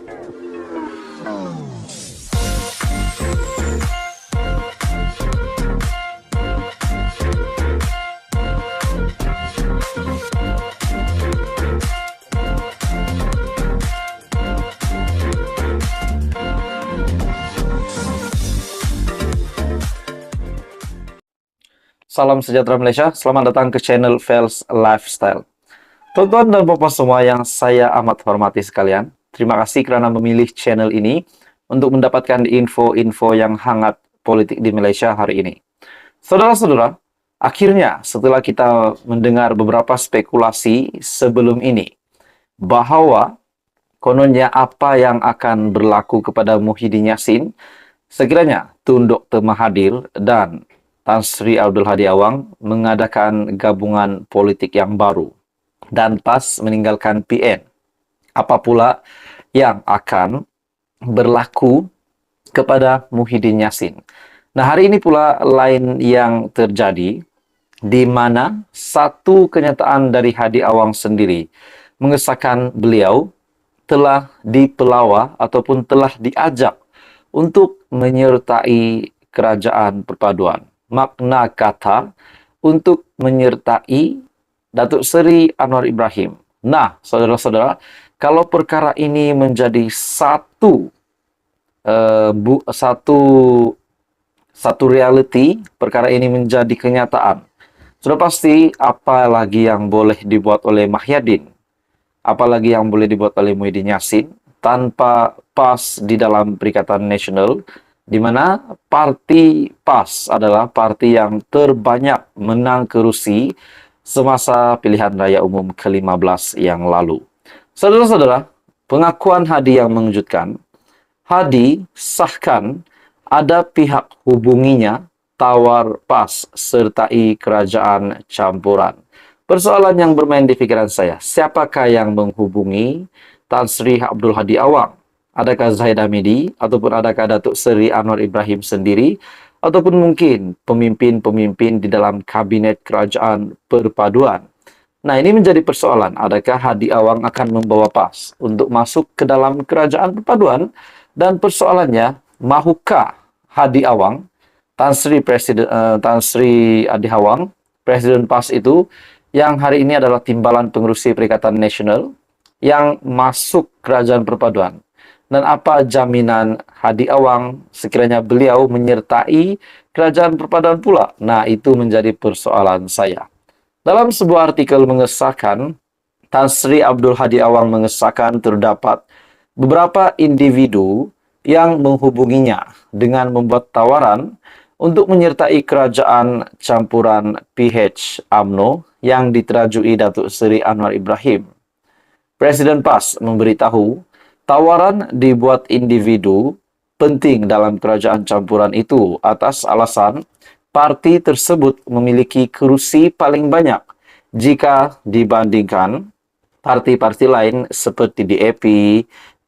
Salam sejahtera Malaysia, selamat datang ke channel Fels Lifestyle. Tuan-tuan dan puan semua yang saya amat hormati sekalian, terima kasih kerana memilih channel ini untuk mendapatkan info-info yang hangat politik di Malaysia hari ini. Saudara-saudara, akhirnya setelah kita mendengar beberapa spekulasi sebelum ini, bahawa kononnya apa yang akan berlaku kepada Muhyiddin Yassin, sekiranya Tun Dr. Mahathir dan Tan Sri Abdul Hadi Awang mengadakan gabungan politik yang baru dan PAS meninggalkan PN. Apa pula yang akan berlaku kepada Muhyiddin Yassin? Nah, hari ini pula lain yang terjadi, di mana satu kenyataan dari Hadi Awang sendiri mengesahkan beliau telah dipelawa ataupun telah diajak untuk menyertai kerajaan perpaduan. Makna kata untuk menyertai Datuk Seri Anwar Ibrahim. Nah, saudara-saudara, kalau perkara ini menjadi satu realiti, perkara ini menjadi kenyataan, sudah pasti apa lagi yang boleh dibuat oleh Mahyadin, apalagi yang boleh dibuat oleh Muhyiddin Yassin tanpa PAS di dalam Perikatan Nasional, di mana parti PAS adalah parti yang terbanyak menang kerusi semasa pilihan raya umum ke-15 yang lalu. Saudara-saudara, pengakuan Hadi yang mengejutkan. Hadi sahkan ada pihak hubunginya tawar PAS sertai kerajaan campuran. Persoalan yang bermain di fikiran saya, siapakah yang menghubungi Tan Sri Abdul Hadi Awang? Adakah Zahid Hamidi, ataupun adakah Datuk Seri Anwar Ibrahim sendiri, ataupun mungkin pemimpin-pemimpin di dalam kabinet kerajaan perpaduan? Nah, ini menjadi persoalan. Adakah Hadi Awang akan membawa PAS untuk masuk ke dalam kerajaan perpaduan? Dan persoalannya, mahukah Hadi Awang, Tan Sri Adi Awang, Presiden PAS itu, yang hari ini adalah timbalan pengerusi Perikatan Nasional, yang masuk kerajaan perpaduan? Dan apa jaminan Hadi Awang sekiranya beliau menyertai kerajaan perpaduan pula? Nah, itu menjadi persoalan saya. Dalam sebuah artikel mengesahkan, Tan Sri Abdul Hadi Awang mengesahkan terdapat beberapa individu yang menghubunginya dengan membuat tawaran untuk menyertai kerajaan campuran PH UMNO yang diterajui Datuk Seri Anwar Ibrahim. Presiden PAS memberitahu tawaran dibuat individu penting dalam kerajaan campuran itu atas alasan parti tersebut memiliki kerusi paling banyak jika dibandingkan parti-parti lain seperti DAP,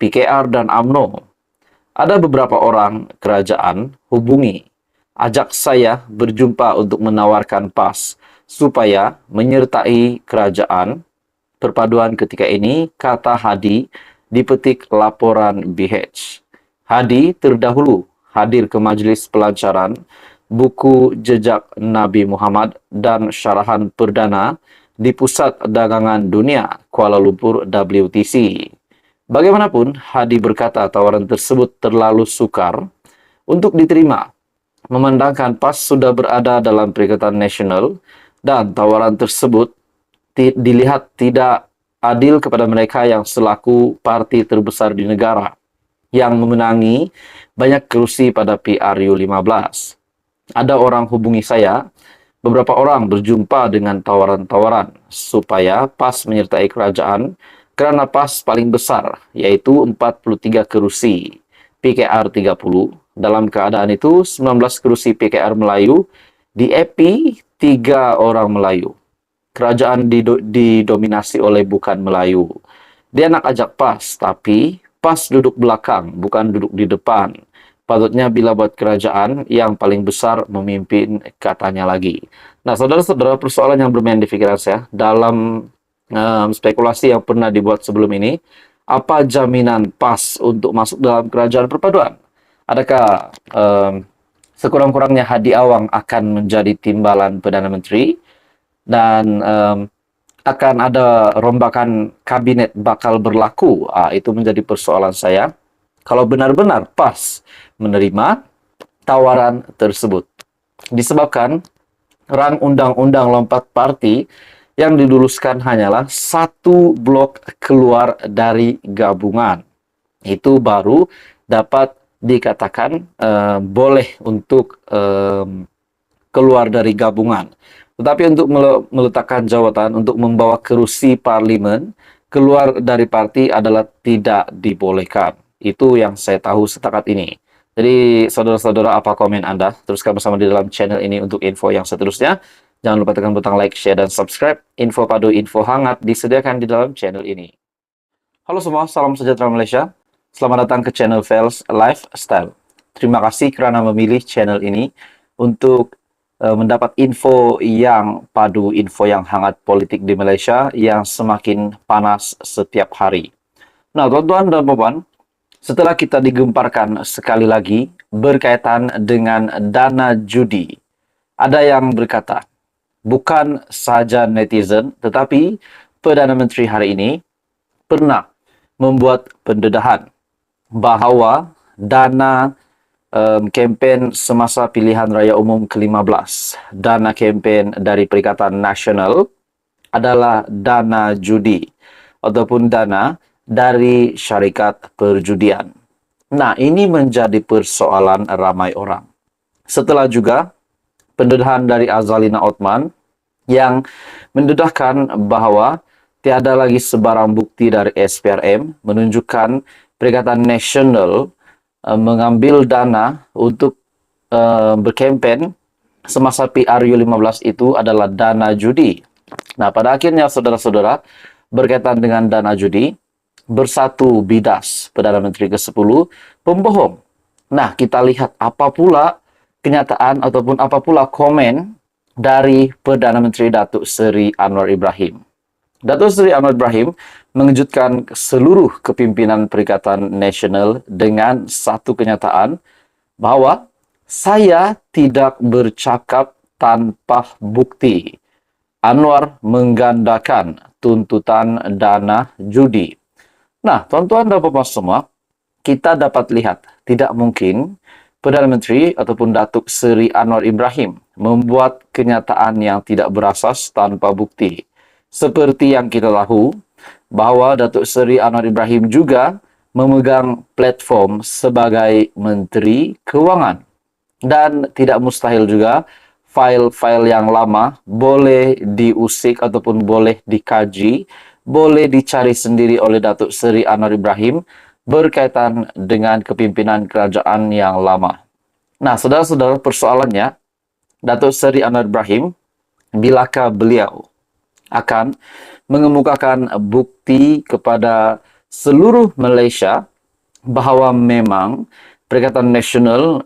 PKR, dan UMNO. Ada beberapa orang kerajaan hubungi, ajak saya berjumpa untuk menawarkan PAS supaya menyertai kerajaan perpaduan ketika ini, kata Hadi, dipetik laporan BH. Hadi terdahulu hadir ke majlis pelancaran buku Jejak Nabi Muhammad dan syarahan perdana di Pusat Dagangan Dunia Kuala Lumpur WTC. Bagaimanapun, Hadi berkata tawaran tersebut terlalu sukar untuk diterima, memandangkan PAS sudah berada dalam Perikatan Nasional dan tawaran tersebut dilihat tidak adil kepada mereka yang selaku parti terbesar di negara yang memenangi banyak kerusi pada PRU 15. Ada orang hubungi saya, beberapa orang berjumpa dengan tawaran-tawaran supaya PAS menyertai kerajaan kerana PAS paling besar, yaitu 43 kerusi, PKR 30. Dalam keadaan itu, 19 kerusi PKR Melayu, DAP 3 orang Melayu. Kerajaan didominasi oleh bukan Melayu. Dia nak ajak PAS, tapi PAS duduk belakang, bukan duduk di depan. Patutnya bila buat kerajaan yang paling besar memimpin, katanya lagi. Nah, saudara-saudara, persoalan yang bermain di fikiran saya dalam spekulasi yang pernah dibuat sebelum ini, Apa jaminan PAS untuk masuk dalam kerajaan perpaduan? Adakah sekurang-kurangnya Hadi Awang akan menjadi timbalan Perdana Menteri dan akan ada rombakan kabinet bakal berlaku? Itu menjadi persoalan saya. Kalau benar-benar PAS menerima tawaran tersebut. Disebabkan rang undang-undang lompat parti yang diluluskan hanyalah satu blok keluar dari gabungan. Itu baru dapat dikatakan boleh untuk keluar dari gabungan. Tetapi untuk meletakkan jawatan, untuk membawa kerusi parlimen keluar dari parti adalah tidak dibolehkan. Itu yang saya tahu setakat ini. Jadi, saudara-saudara, apa komen Anda? Teruskan bersama di dalam channel ini untuk info yang seterusnya. Jangan lupa tekan butang like, share, dan subscribe. Info padu, info hangat disediakan di dalam channel ini. Halo semua, salam sejahtera Malaysia. Selamat datang ke channel Fels Lifestyle. Terima kasih kerana memilih channel ini untuk mendapat info yang padu, info yang hangat politik di Malaysia yang semakin panas setiap hari. Nah, tuan-tuan dan puan, setelah kita digemparkan sekali lagi berkaitan dengan dana judi, ada yang berkata, bukan saja netizen, tetapi Perdana Menteri hari ini pernah membuat pendedahan bahawa dana kempen semasa pilihan raya umum ke-15, dana kempen dari Perikatan Nasional adalah dana judi ataupun dana dari syarikat perjudian. Nah, ini menjadi persoalan ramai orang. Setelah juga pendedahan dari Azalina Othman yang mendedahkan bahawa tiada lagi sebarang bukti dari SPRM menunjukkan Perikatan Nasional mengambil dana untuk berkempen semasa PRU15 itu adalah dana judi. Nah, pada akhirnya saudara-saudara, berkaitan dengan dana judi, bersatu bidas Perdana Menteri ke-10 pembohong. Nah, kita lihat apa pula kenyataan ataupun apa pula komen dari Perdana Menteri Datuk Seri Anwar Ibrahim. Datuk Seri Anwar Ibrahim mengejutkan seluruh kepimpinan Perikatan Nasional dengan satu kenyataan bahawa saya tidak bercakap tanpa bukti. Anwar menggandakan tuntutan dana judi. Nah, tuan-tuan dan puan semua, kita dapat lihat tidak mungkin Perdana Menteri ataupun Datuk Seri Anwar Ibrahim membuat kenyataan yang tidak berasas tanpa bukti. Seperti yang kita tahu, bahawa Datuk Seri Anwar Ibrahim juga memegang platform sebagai Menteri Kewangan. Dan tidak mustahil juga file-file yang lama boleh diusik ataupun boleh dikaji, boleh dicari sendiri oleh Datuk Seri Anwar Ibrahim berkaitan dengan kepimpinan kerajaan yang lama. Nah, saudara-saudara, persoalannya, Datuk Seri Anwar Ibrahim, bilakah beliau akan mengemukakan bukti kepada seluruh Malaysia bahawa memang Perikatan Nasional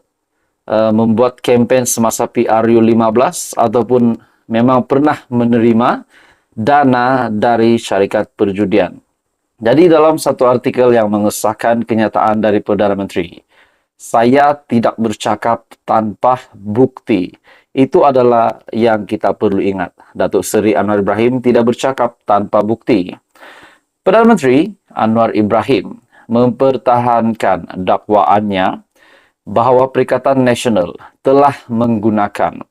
membuat kempen semasa PRU15 ataupun memang pernah menerima dana dari syarikat perjudian. Jadi dalam satu artikel yang mengesahkan kenyataan dari Perdana Menteri, saya tidak bercakap tanpa bukti. Itu adalah yang kita perlu ingat. Datuk Seri Anwar Ibrahim tidak bercakap tanpa bukti. Perdana Menteri Anwar Ibrahim mempertahankan dakwaannya bahawa Perikatan Nasional telah menggunakan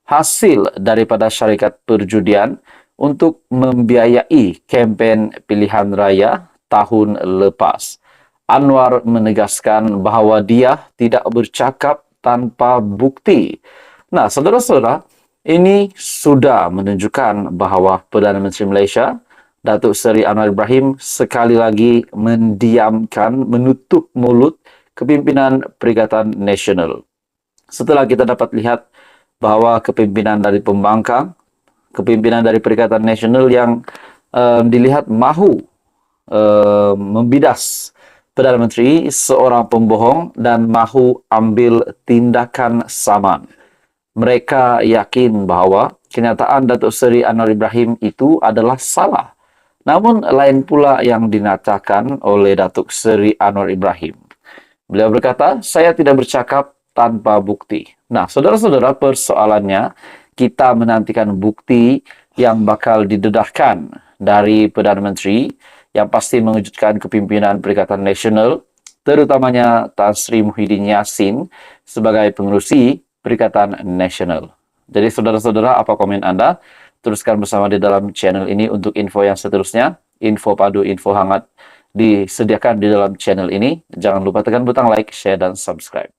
hasil daripada syarikat perjudian untuk membiayai kempen pilihan raya tahun lepas. Anwar menegaskan bahawa dia tidak bercakap tanpa bukti. Nah, saudara-saudara, ini sudah menunjukkan bahawa Perdana Menteri Malaysia, Datuk Seri Anwar Ibrahim, sekali lagi mendiamkan, menutup mulut kepimpinan Perikatan Nasional. Setelah kita dapat lihat bahawa kepimpinan dari pembangkang, kepimpinan dari Perikatan Nasional yang dilihat mahu membidas Perdana Menteri seorang pembohong dan mahu ambil tindakan saman. Mereka yakin bahawa kenyataan Datuk Seri Anwar Ibrahim itu adalah salah. Namun lain pula yang dinyatakan oleh Datuk Seri Anwar Ibrahim. Beliau berkata, saya tidak bercakap tanpa bukti. Nah, saudara-saudara, persoalannya kita menantikan bukti yang bakal didedahkan dari Perdana Menteri yang pasti mengejutkan kepimpinan Perikatan Nasional, terutamanya Tan Sri Muhyiddin Yassin sebagai pengerusi Perikatan Nasional. Jadi saudara-saudara, apa komen Anda? Teruskan bersama di dalam channel ini untuk info yang seterusnya. Info padu, info hangat disediakan di dalam channel ini. Jangan lupa tekan butang like, share, dan subscribe.